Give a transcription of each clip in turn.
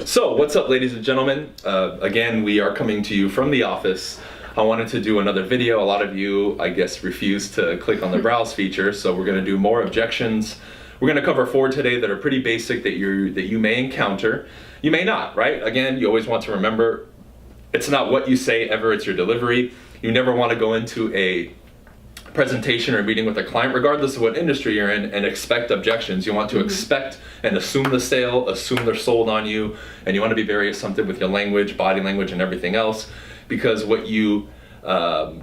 So, what's up, ladies and gentlemen? Again, we are coming to you from the office. I wanted to do another video. A lot of you, I guess, refused to click on the browse feature, so we're going to do more objections. We're going to cover 4 today that are pretty basic that you may encounter. You may not, right? Again, you always want to remember, it's not what you say ever, it's your delivery. You never want to go into a presentation or meeting with a client, regardless of what industry you're in, and expect objections. You want to expect and assume the sale, assume they're sold on you, and you want to be very assumptive with your language, body language, and everything else, because what you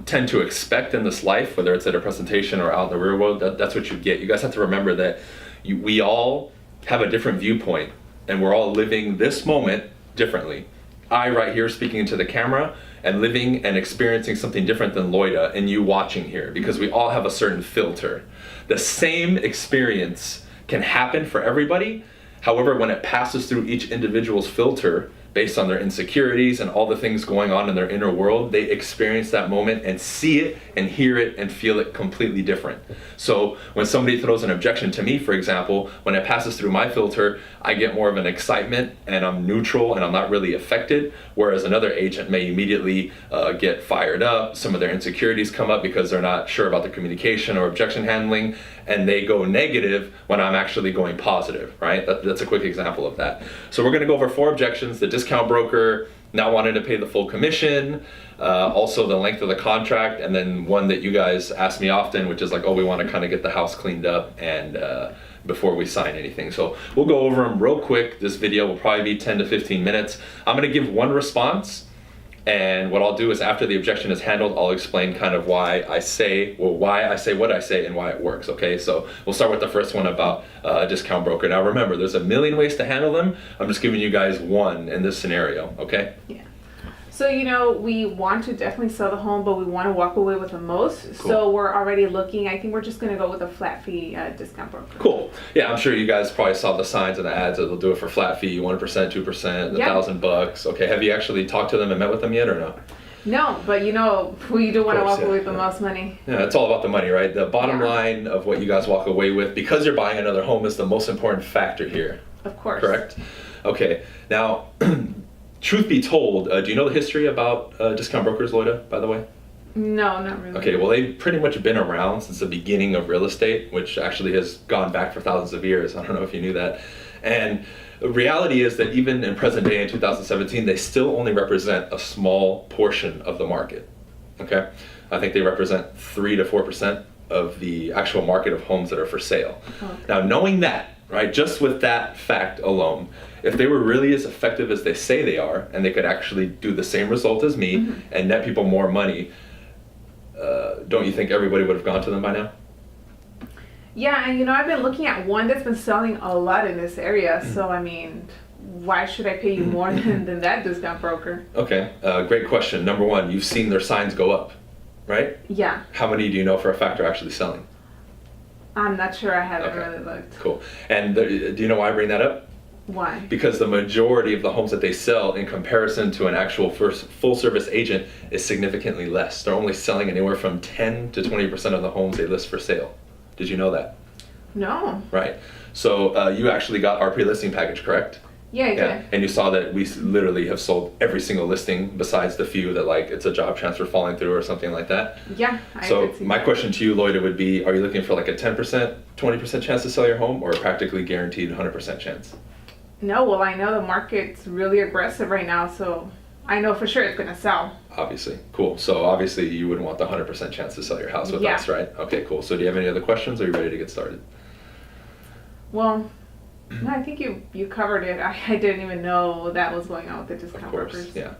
tend to expect in this life, whether it's at a presentation or out in the real world, that's what you get. You guys have to remember that we all have a different viewpoint, and we're all living this moment differently. I right here speaking into the camera and living and experiencing something different than Loida and you watching here, because we all have a certain filter. The same experience can happen for everybody. However, when it passes through each individual's filter, based on their insecurities and all the things going on in their inner world, they experience that moment and see it and hear it and feel it completely different. So when somebody throws an objection to me, for example, when it passes through my filter, I get more of an excitement and I'm neutral and I'm not really affected, whereas another agent may immediately get fired up. Some of their insecurities come up because they're not sure about the communication or objection handling, and they go negative when I'm actually going positive, right? That's a quick example of that. So we're gonna go over 4 objections: the discount broker not wanting to pay the full commission, also the length of the contract, and then one that you guys ask me often, which is like, oh, we wanna kinda get the house cleaned up and before we sign anything. So we'll go over them real quick. This video will probably be 10 to 15 minutes. I'm gonna give one response, and what I'll do is after the objection is handled, I'll explain kind of why I say what I say and why it works, okay? So we'll start with the first one about a discount broker. Now remember, there's a million ways to handle them. I'm just giving you guys one in this scenario, okay? Yeah. So, we want to definitely sell the home, but we want to walk away with the most. Cool. So we're already looking, I think we're just going to go with a flat fee discount broker. Cool. Yeah, I'm sure you guys probably saw the signs and the ads that they'll do it for flat fee, 1%, 2%, $1,000. Okay, have you actually talked to them and met with them yet or no? No, but we do want to walk away with the most money. Yeah, it's all about the money, right? The bottom line of what you guys walk away with, because you're buying another home, is the most important factor here. Of course. Correct? Okay, now, truth be told, do you know the history about discount brokers, Loida, by the way? No, not really. Okay, well, they've pretty much been around since the beginning of real estate, which actually has gone back for thousands of years. I don't know if you knew that. And the reality is that even in present day in 2017, they still only represent a small portion of the market, okay? I think they represent 3 to 4% of the actual market of homes that are for sale. Okay. Now, knowing that, right, just with that fact alone, if they were really as effective as they say they are, and they could actually do the same result as me and net people more money, don't you think everybody would have gone to them by now? Yeah, and I've been looking at one that's been selling a lot in this area, so why should I pay you more than that discount broker? Okay, great question. Number one, you've seen their signs go up, right? Yeah. How many do you know for a fact are actually selling? I'm not sure, I haven't really looked. Cool. And do you know why I bring that up? Why? Because the majority of the homes that they sell in comparison to an actual full service agent is significantly less. They're only selling anywhere from 10 to 20% of the homes they list for sale. Did you know that? No. Right. So you actually got our pre-listing package, correct? Yeah, I did. And you saw that we literally have sold every single listing besides the few that like it's a job transfer falling through or something like that. Yeah, So my question to you, Loida, would be, are you looking for like a 10%, 20% chance to sell your home, or a practically guaranteed 100% chance? No, well, I know the market's really aggressive right now, so I know for sure it's going to sell. Obviously. Cool. So obviously you wouldn't want the 100% chance to sell your house with us, right? Okay, cool. So do you have any other questions, or are you ready to get started? Well, no, I think you covered it. I didn't even know that was going on with the discount brokers. Of course, yeah.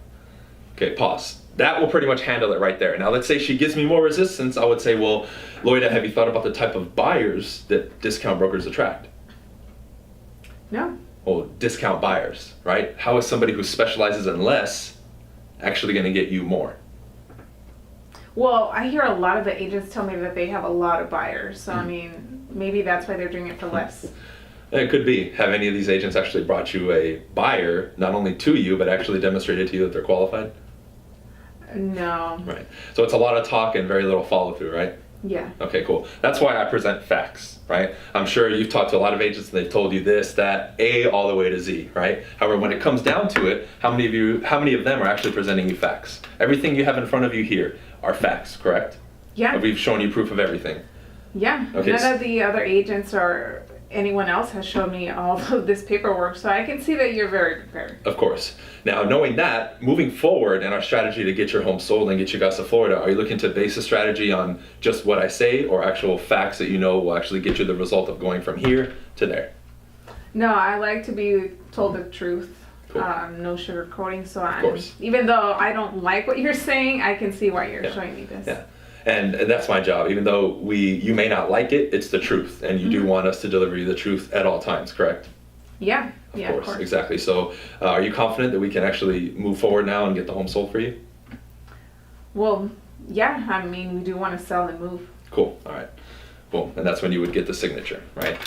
Okay, pause. That will pretty much handle it right there. Now let's say she gives me more resistance. I would say, well, Loida, have you thought about the type of buyers that discount brokers attract? No. Well, discount buyers, right? How is somebody who specializes in less actually going to get you more? Well, I hear a lot of the agents tell me that they have a lot of buyers. So, maybe that's why they're doing it for less. It could be. Have any of these agents actually brought you a buyer, not only to you, but actually demonstrated to you that they're qualified? No. Right. So it's a lot of talk and very little follow through, right? Yeah. Okay, cool. That's why I present facts, right? I'm sure you've talked to a lot of agents and they've told you this, that, A, all the way to Z, right? However, when it comes down to it, how many of them are actually presenting you facts? Everything you have in front of you here are facts, correct? Yeah. We've shown you proof of everything. Yeah. Okay. None of the other agents or anyone else has shown me all of this paperwork, so I can see that you're very prepared. Of course. Now, knowing that, moving forward in our strategy to get your home sold and get you guys to Florida, are you looking to base the strategy on just what I say or actual facts that you know will actually get you the result of going from here to there? No, I like to be told the truth. Cool. No sugarcoating. So course. even though I don't like what you're saying, I can see why you're showing me this. Yeah. And that's my job. Even though you may not like it, it's the truth. And you do want us to deliver you the truth at all times, correct? Yeah. Of course. Exactly. So are you confident that we can actually move forward now and get the home sold for you? Well, yeah. I mean, we do want to sell and move. Cool. All right. Boom. And that's when you would get the signature, right?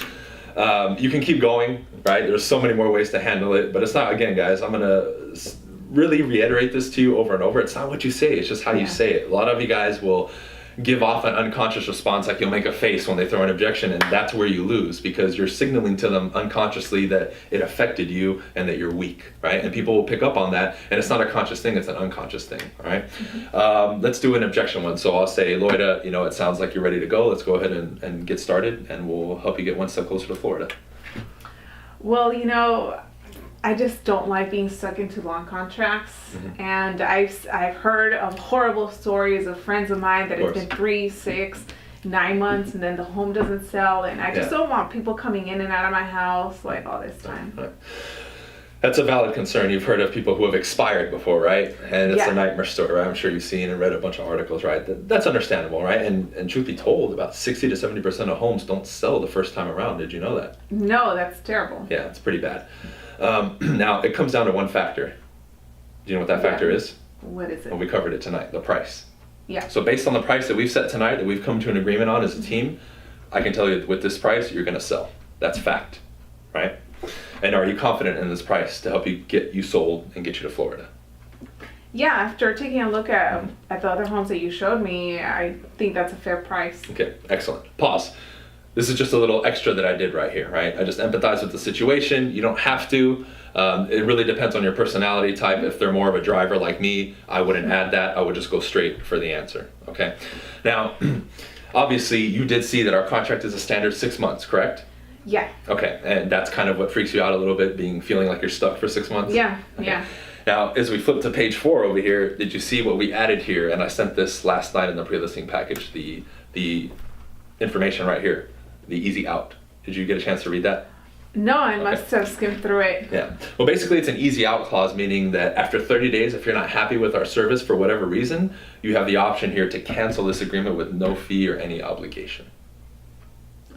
You can keep going, right? There's so many more ways to handle it, but it's not, again, guys, I'm going to really reiterate this to you over and over. It's not what you say, it's just how you say it. A lot of you guys will give off an unconscious response, like you'll make a face when they throw an objection, and that's where you lose, because you're signaling to them unconsciously that it affected you and that you're weak, right? And people will pick up on that, and it's not a conscious thing, it's an unconscious thing, all right? Let's do an objection one. So I'll say, Loida, it sounds like you're ready to go. Let's go ahead and get started, and we'll help you get one step closer to Florida. Well, I just don't like being stuck into long contracts, and I've heard of horrible stories of friends of mine that it's been 3, 6, 9 months, and then the home doesn't sell, and I just don't want people coming in and out of my house like all this time. Right. That's a valid concern. You've heard of people who have expired before, right? And it's a nightmare story, right? I'm sure you've seen and read a bunch of articles, right? That's understandable, right? And truth be told, about 60 to 70% of homes don't sell the first time around. Did you know that? No, that's terrible. Yeah, it's pretty bad. Now, it comes down to one factor. Do you know what that factor is? What is it? Well, we covered it tonight, the price. Yeah. So based on the price that we've set tonight, that we've come to an agreement on as a team, I can tell you with this price, you're going to sell. That's fact, right? And are you confident in this price to help you get you sold and get you to Florida? Yeah, after taking a look at the other homes that you showed me, I think that's a fair price. Okay, excellent. Pause. This is just a little extra that I did right here, right? I just empathize with the situation. You don't have to. It really depends on your personality type. If they're more of a driver like me, I wouldn't add that. I would just go straight for the answer, okay? Now, obviously, you did see that our contract is a standard 6 months, correct? Yeah. Okay, and that's kind of what freaks you out a little bit, feeling like you're stuck for 6 months? Yeah, okay. yeah. Now, as we flip to page 4 over here, did you see what we added here? And I sent this last night in the pre-listing package, the information right here. The easy out. Did you get a chance to read that? No, I must have skimmed through it. Yeah. Well, basically, it's an easy out clause, meaning that after 30 days, if you're not happy with our service for whatever reason, you have the option here to cancel this agreement with no fee or any obligation.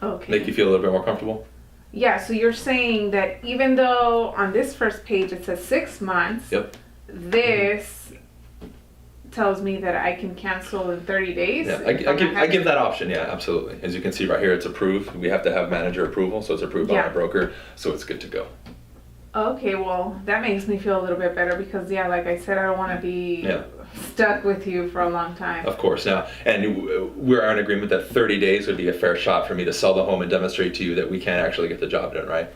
Okay. Make you feel a little bit more comfortable? Yeah, so you're saying that even though on this first page it says 6 months, Yep. This tells me that I can cancel in 30 days? Yeah, I give that option, yeah, absolutely. As you can see right here, it's approved. We have to have manager approval, so it's approved by our broker, so it's good to go. Okay, well, that makes me feel a little bit better because, like I said, I don't want to be stuck with you for a long time. Of course. Now, and we're in agreement that 30 days would be a fair shot for me to sell the home and demonstrate to you that we can actually get the job done, right?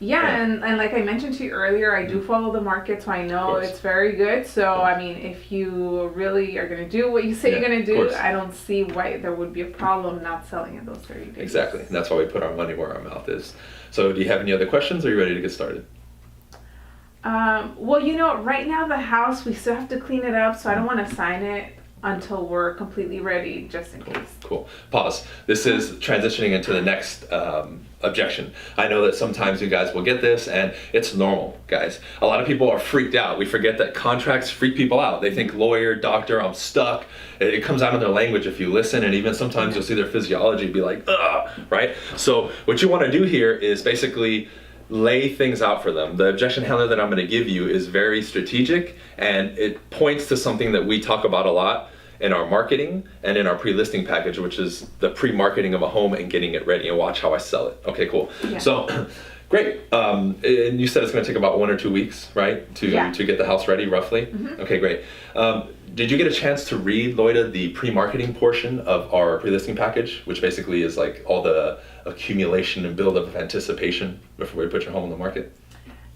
Yeah, and like I mentioned to you earlier, I do follow the market, so I know it's very good. So, I mean, if you really are going to do what you say you're going to do, I don't see why there would be a problem not selling in those 30 days. Exactly. And that's why we put our money where our mouth is. So, do you have any other questions, or are you ready to get started? Well, right now the house, we still have to clean it up, so I don't want to sign it until we're completely ready, just in case. Cool. Pause. This is transitioning into the next objection. I know that sometimes you guys will get this, and it's normal, guys. A lot of people are freaked out. We forget that contracts freak people out. They think lawyer, doctor, I'm stuck. It comes out in their language if you listen, and even sometimes you'll see their physiology be like, ugh, right? So what you want to do here is basically lay things out for them. The objection handler that I'm going to give you is very strategic, and it points to something that we talk about a lot in our marketing and in our pre-listing package, which is the pre-marketing of a home and getting it ready. And watch how I sell it. Okay, cool. Yeah. So Great. And you said it's going to take about 1 or 2 weeks, right, to get the house ready, roughly? Mm-hmm. Okay, great. Did you get a chance to read, Loida, the pre-marketing portion of our pre-listing package, which basically is like all the accumulation and build-up of anticipation before you put your home on the market?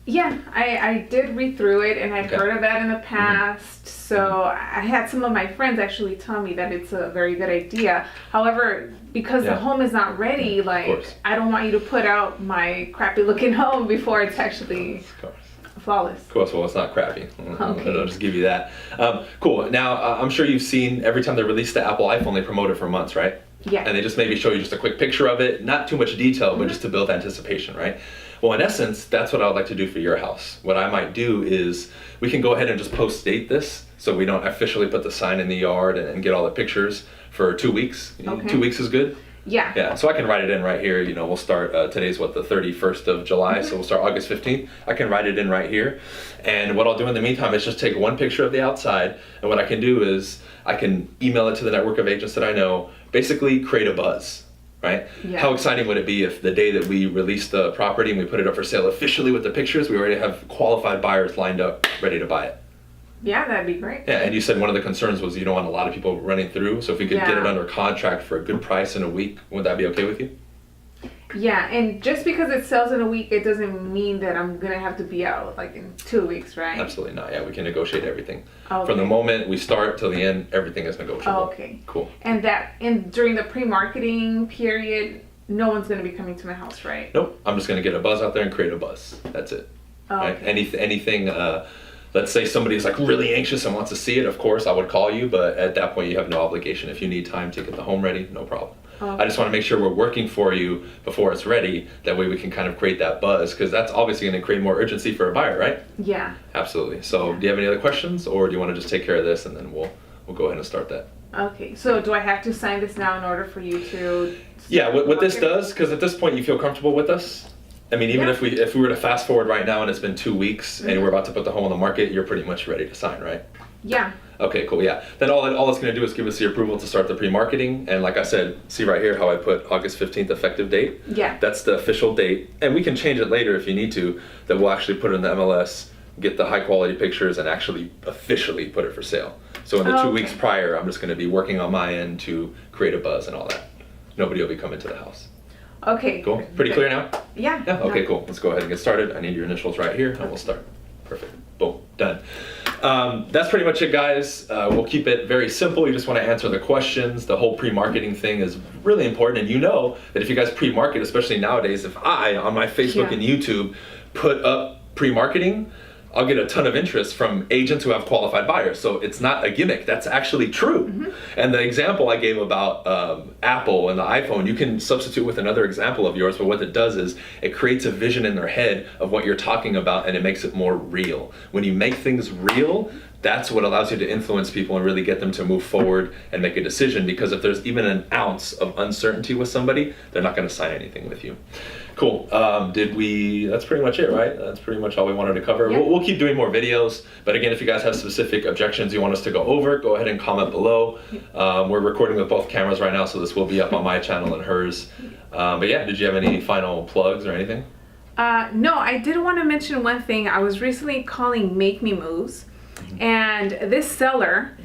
Yeah, I did read through it, and I've heard of that in the past. Mm-hmm. So I had some of my friends actually tell me that it's a very good idea. However, because the home is not ready, like, I don't want you to put out my crappy looking home before it's actually flawless. Of course, well, it's not crappy. Okay. I'll just give you that. Cool. Now, I'm sure you've seen every time they release the Apple iPhone, they promote it for months, right? Yeah. And they just maybe show you just a quick picture of it, not too much detail, but just to build anticipation, right? Well, in essence, that's what I would like to do for your house. What I might do is we can go ahead and just post-date this so we don't officially put the sign in the yard and get all the pictures for 2 weeks. Okay. 2 weeks is good? Yeah. Yeah, so I can write it in right here. You know, we'll start, today's what, the 31st of July, so we'll start August 15th. I can write it in right here. And what I'll do in the meantime is just take one picture of the outside, and what I can do is I can email it to the network of agents that I know, basically create a buzz, right? Yeah. How exciting would it be if the day that we release the property and we put it up for sale officially with the pictures, we already have qualified buyers lined up, ready to buy it? Yeah, that'd be great. Yeah, and you said one of the concerns was you don't want a lot of people running through, so if we could get it under contract for a good price in a week, would that be okay with you? Yeah, and just because it sells in a week, it doesn't mean that I'm going to have to be out like in 2 weeks, right? Absolutely not. Yeah, we can negotiate everything. Okay. From the moment we start till the end, everything is negotiable. Okay. Cool. And during the pre-marketing period, no one's going to be coming to my house, right? Nope. I'm just going to get a buzz out there and create a buzz. That's it. Right? Okay. Anything, let's say somebody's like really anxious and wants to see it, of course I would call you, but at that point you have no obligation. If you need time to get the home ready, no problem. Okay. I just want to make sure we're working for you before it's ready. That way we can kind of create that buzz, because that's obviously going to create more urgency for a buyer, right? Yeah. Absolutely. So do you have any other questions, or do you want to just take care of this and then we'll go ahead and start that? Okay. So do I have to sign this now in order for you to... Yeah, what this does, because at this point you feel comfortable with us. I mean, even if we were to fast forward right now and it's been 2 weeks and we're about to put the home on the market, you're pretty much ready to sign, right? Yeah. Okay, cool, yeah. Then all it's going to do is give us the approval to start the pre-marketing. And like I said, see right here how I put August 15th effective date? Yeah. That's the official date. And we can change it later if you need to, that we'll actually put it in the MLS, get the high quality pictures, and actually officially put it for sale. So in the 2 weeks prior, I'm just going to be working on my end to create a buzz and all that. Nobody will be coming to the house. Okay. Cool. Pretty clear now? Yeah. Yeah. Okay, cool. Let's go ahead and get started. I need your initials right here, and we'll start. Perfect. Boom. Done. That's pretty much it, guys. We'll keep it very simple. You just want to answer the questions. The whole pre-marketing thing is really important, and you know that if you guys pre-market, especially nowadays, if I, on my Facebook and YouTube, put up pre-marketing, I'll get a ton of interest from agents who have qualified buyers. So it's not a gimmick, that's actually true. Mm-hmm. And the example I gave about Apple and the iPhone, you can substitute with another example of yours, but what it does is it creates a vision in their head of what you're talking about, and it makes it more real. When you make things real, that's what allows you to influence people and really get them to move forward and make a decision, because if there's even an ounce of uncertainty with somebody, they're not gonna sign anything with you. Cool. That's pretty much it, right? That's pretty much all we wanted to cover. Yeah. We'll keep doing more videos, but again, if you guys have specific objections you want us to go over, go ahead and comment below. We're recording with both cameras right now, so this will be up on my channel and hers. But yeah, did you have any final plugs or anything? No, I did want to mention one thing. I was recently calling Make Me Moves, and this seller,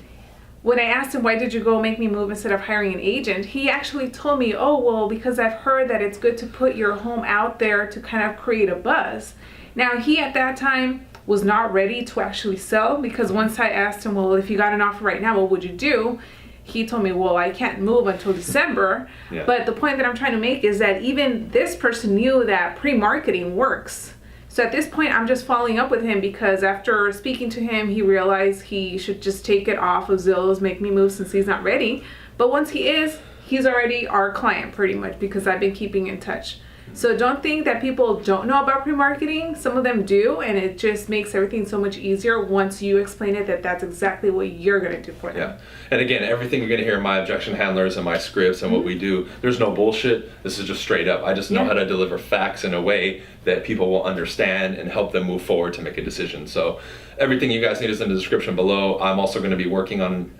when I asked him, why did you go Make Me Move instead of hiring an agent, he actually told me, oh, well, because I've heard that it's good to put your home out there to kind of create a buzz. Now, he at that time was not ready to actually sell, because once I asked him, well, if you got an offer right now, what would you do? He told me, well, I can't move until December. Yeah. But the point that I'm trying to make is that even this person knew that pre-marketing works. So at this point, I'm just following up with him, because after speaking to him, he realized he should just take it off of Zillow's Make Me Move since he's not ready. But once he is, he's already our client pretty much, because I've been keeping in touch. So don't think that people don't know about pre-marketing. Some of them do, and it just makes everything so much easier once you explain it that that's exactly what you're going to do for them. Yeah. And again, everything you're going to hear in my objection handlers and my scripts and what we do, there's no bullshit. This is just straight up. I just know how to deliver facts in a way that people will understand and help them move forward to make a decision. So everything you guys need is in the description below. I'm also going to be working on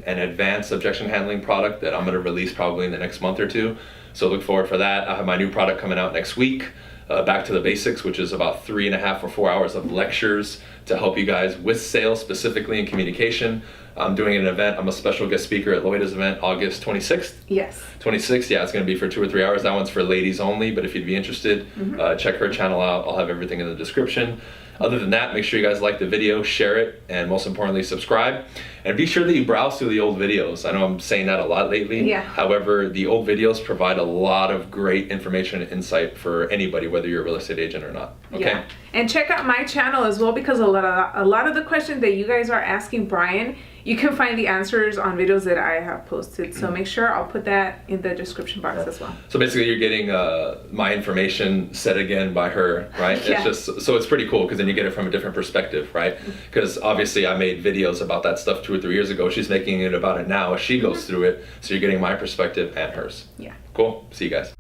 an advanced objection handling product that I'm going to release probably in the next month or two. So look forward for that. I have my new product coming out next week. Back to the Basics, which is about 3.5 or 4 hours of lectures to help you guys with sales, specifically in communication. I'm doing an event. I'm a special guest speaker at Loida's event, August 26th. Yes. 26th, yeah, it's going to be for 2 or 3 hours. That one's for ladies only, but if you'd be interested, check her channel out. I'll have everything in the description. Other than that, make sure you guys like the video, share it, and most importantly, subscribe. And be sure that you browse through the old videos. I know I'm saying that a lot lately. Yeah. However, the old videos provide a lot of great information and insight for anybody, whether you're a real estate agent or not. Okay. Yeah. And check out my channel as well, because a lot of the questions that you guys are asking Bryan, you can find the answers on videos that I have posted. So make sure I'll put that in the description box as well. So basically you're getting my information said again by her, right? Yeah. It's just, so it's pretty cool because then you get it from a different perspective, right? Because obviously I made videos about that stuff 2 or 3 years ago. She's making it about it now as she goes through it. So you're getting my perspective and hers. Yeah. Cool. See you guys.